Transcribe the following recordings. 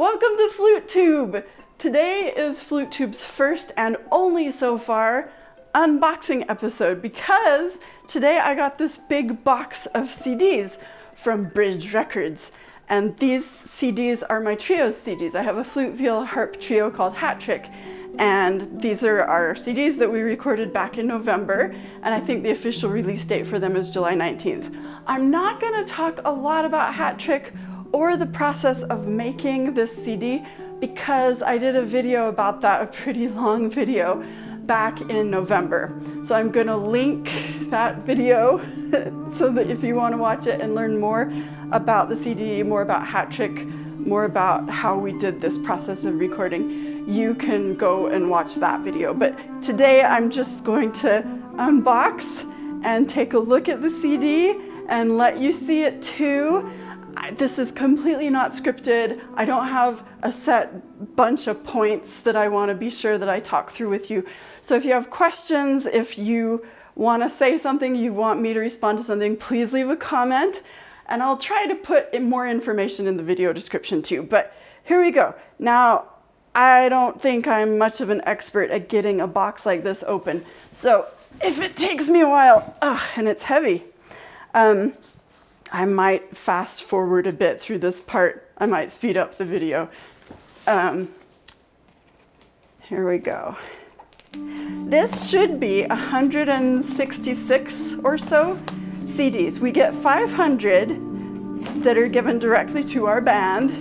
Welcome to Flute Tube! Today is Flute Tube's first and only so far unboxing episode because today I got this big box of CDs from Bridge Records. And these CDs are my trio's CDs. I have a flute, viola, harp trio called Hat Trick. And these are our CDs that we recorded back in November. And I think the official release date for them is July 19th. I'm not gonna talk a lot about Hat Trick or the process of making this CD because I did a video about that, a pretty long video back in November. So I'm gonna link that video so that if you wanna watch it and learn more about the CD, more about Hat Trick, more about how we did this process of recording, you can go and watch that video. But today I'm just going to unbox and take a look at the CD and let you see it too. This is completely not scripted. I don't have a set bunch of points that I want to be sure that I talk through with you. So if you have questions, if you want to say something, you want me to respond to something, please leave a comment and I'll try to put in more information in the video description too. But here we go. Now, I don't think I'm much of an expert at getting a box like this open. So if it takes me a while, and it's heavy, I might fast forward a bit through this part. I might speed up the video. Here we go. This should be 166 or so CDs. We get 500 that are given directly to our band,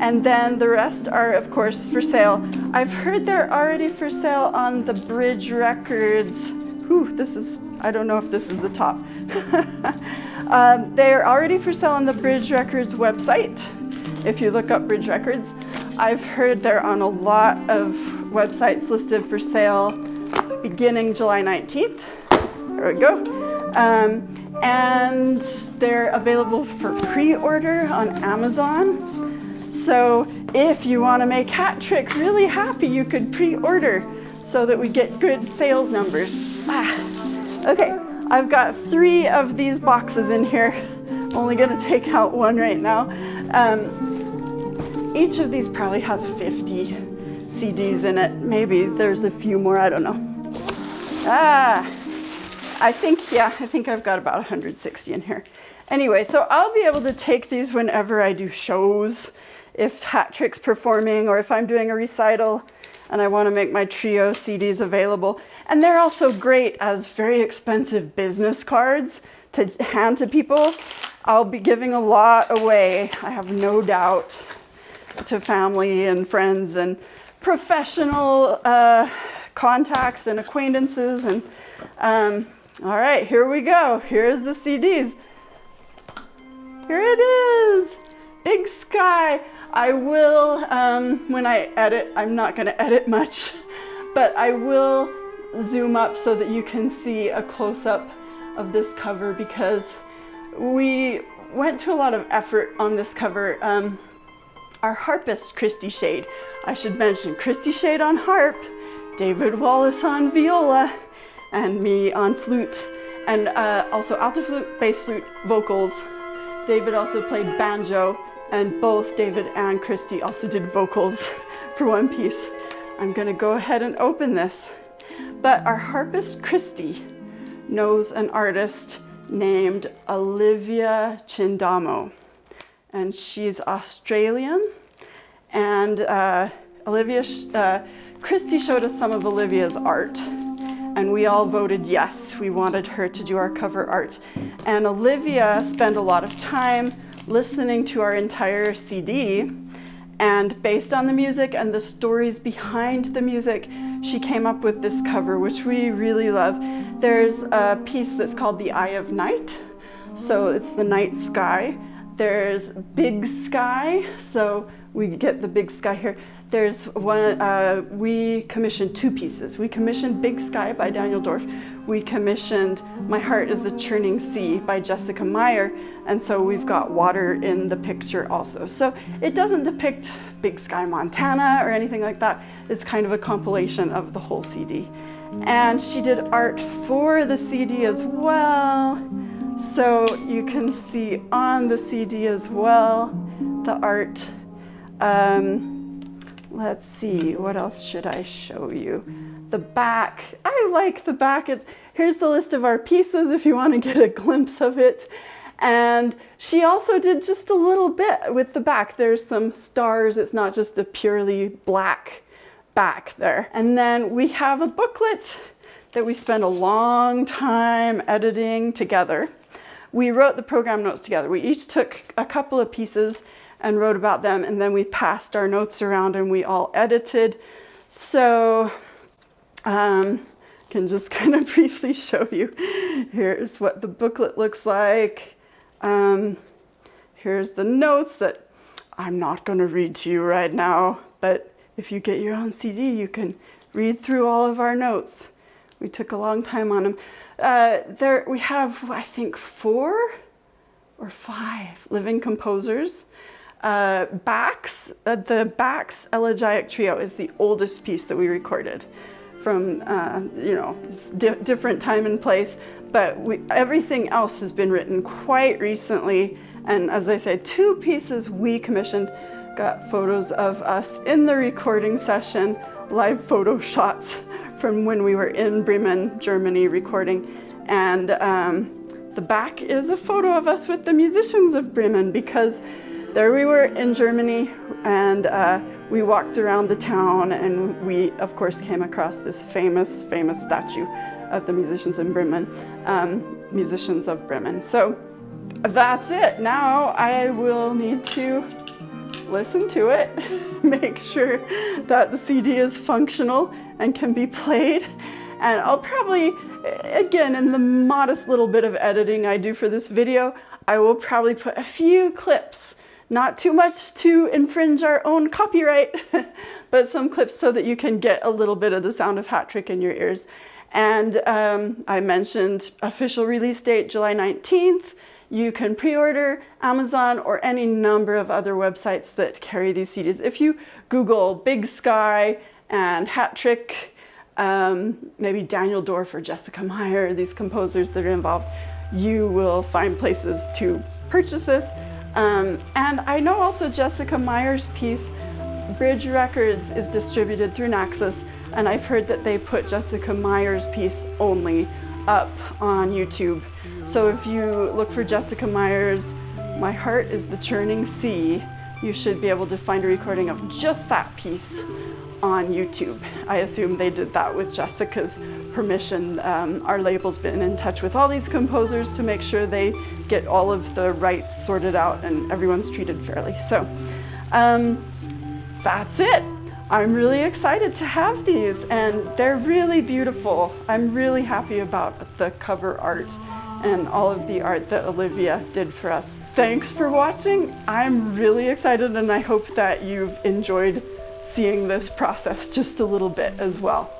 and then the rest are, of course, for sale. I've heard they're already for sale on the Bridge Records. I don't know if this is the top. They're already for sale on the Bridge Records website. If you look up Bridge Records, I've heard they're on a lot of websites listed for sale beginning July 19th. There we go. And they're available for pre-order on Amazon. So if you want to make Hat Trick really happy, you could pre-order so that we get good sales numbers. Okay, I've got 3 of these boxes in here. Only gonna take out one right now. Each of these probably has 50 CDs in it. Maybe there's a few more, I don't know. I think I've got about 160 in here. Anyway, so I'll be able to take these whenever I do shows, if Hat Trick's performing or if I'm doing a recital and I want to make my trio CDs available. And they're also great as very expensive business cards to hand to people. I'll be giving a lot away, I have no doubt, to family and friends and professional contacts and acquaintances. And all right, here we go. Here's the CDs. Here it is, Big Sky. I will, when I edit, I'm not going to edit much, but I will zoom up so that you can see a close-up of this cover because we went to a lot of effort on this cover. Our harpist, Kristi Shade, I should mention Kristi Shade on harp, David Wallace on viola, and me on flute, and also alto flute, bass flute, vocals. David also played banjo, and both David and Kristi also did vocals for one piece. I'm gonna go ahead and open this. But our harpist Kristi knows an artist named Olivia Chindamo, and she's Australian. And Kristi showed us some of Olivia's art, and we all voted yes. We wanted her to do our cover art. And Olivia spent a lot of time listening to our entire CD, and based on the music and the stories behind the music, she came up with this cover, which we really love. There's a piece that's called The Eye of Night, so it's the night sky. There's Big Sky, so we get the big sky here. There's one, we commissioned 2 pieces. We commissioned Big Sky by Daniel Dorff. We commissioned My Heart is the Churning Sea by Jessica Meyer. And so we've got water in the picture also. So it doesn't depict Big Sky, Montana or anything like that. It's kind of a compilation of the whole CD. And she did art for the CD as well. So you can see on the CD as well the art Let's see, what else should I show you? The back, I like the back. Here's the list of our pieces if you want to get a glimpse of it. And she also did just a little bit with the back. There's some stars, it's not just a purely black back there. And then we have a booklet that we spent a long time editing together. We wrote the program notes together. We each took a couple of pieces and wrote about them, and then we passed our notes around and we all edited. So can just kind of briefly show you. Here's what the booklet looks like. Here's the notes that I'm not going to read to you right now, but if you get your own CD, you can read through all of our notes. We took a long time on them. There we have, I think, 4 or 5 living composers. Bach's Elegiac Trio is the oldest piece that we recorded from, different time and place, but everything else has been written quite recently. And as I said, 2 pieces we commissioned, got photos of us in the recording session, live photo shots from when we were in Bremen, Germany recording. And the back is a photo of us with the musicians of Bremen, because there we were in Germany, and we walked around the town, and we of course came across this famous statue of the musicians in Bremen, musicians of Bremen. So that's it. Now I will need to listen to it, make sure that the CD is functional and can be played. And I'll probably, again, in the modest little bit of editing I do for this video, I will probably put a few clips, not too much to infringe our own copyright, but some clips so that you can get a little bit of the sound of Hat Trick in your ears. And I mentioned official release date, July 19th. You can pre-order Amazon or any number of other websites that carry these CDs. If you Google Big Sky and Hat Trick, maybe Daniel Dorff or Jessica Meyer, these composers that are involved, you will find places to purchase this. And I know also Jessica Meyer's piece, Bridge Records, is distributed through Naxos, and I've heard that they put Jessica Meyer's piece only up on YouTube. So if you look for Jessica Meyer's My Heart is the Churning Sea, you should be able to find a recording of just that piece on YouTube. I assume they did that with Jessica's permission. Our label's been in touch with all these composers to make sure they get all of the rights sorted out and everyone's treated fairly. So that's it. I'm really excited to have these, and they're really beautiful. I'm really happy about the cover art and all of the art that Olivia did for us. Thanks for watching. I'm really excited, and I hope that you've enjoyed seeing this process just a little bit as well.